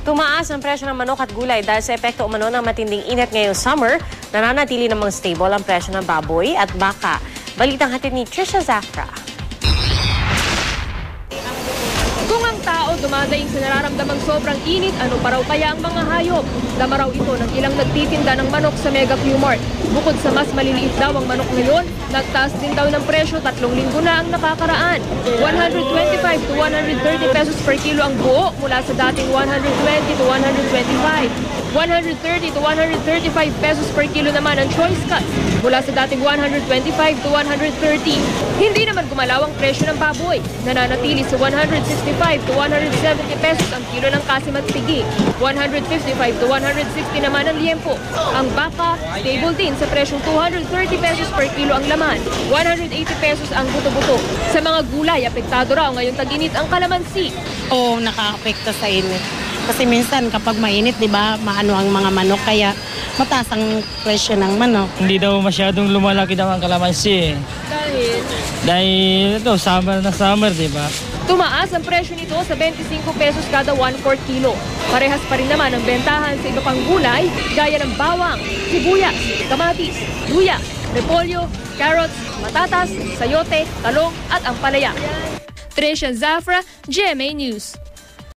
Tumaas ang presyo ng manok at gulay dahil sa epekto umano ng matinding init ngayong summer, nananatili namang stable ang presyo ng baboy at baka. Balitang hatid ni Trisha Zafra. Kung ang tao dumadaing sa nararamdamang sobrang init, ano pa raw kaya ang mga hayop? Dama raw ito ng ilang nagtitinda ng manok sa Mega Q-Mart. Bukod sa mas maliliit daw ang manok ngayon, nagtaas din daw ng presyo 3 linggo na ang nakakaraan. 125 to 130 pesos per kilo ang buo mula sa dating 120 to 125. 130 to 135 pesos per kilo naman ang choice cuts mula sa dating 125 to 130. Hindi naman gumalaw ang presyo ng baboy. Nananatili sa 165 to 170 pesos ang kilo ng kasim at pigi. 155 to 160 naman ang liempo. Ang baka, stable din sa presyong 230 pesos per kilo ang laman. 180 pesos ang buto-buto. Sa mga gulay, apektado raw ngayong tag-init ang kalamansi. Oo, nakaka-apekto sa init. Kasi minsan kapag mainit, di ba, maano ang mga manok, kaya mataas ang presyo ng manok. Hindi daw masyadong lumalaki daw ang kalamansi. Dahil ito, summer na summer, di ba? Tumaas ang presyo nito sa 25 pesos kada 1/4 kilo. Parehas pa rin naman ang bentahan sa iba pang gulay gaya ng bawang, sibuyas, kamatis, luya, repolyo, carrots, patatas, sayote, talong at ampalaya. Trisha Zafra, GMA News.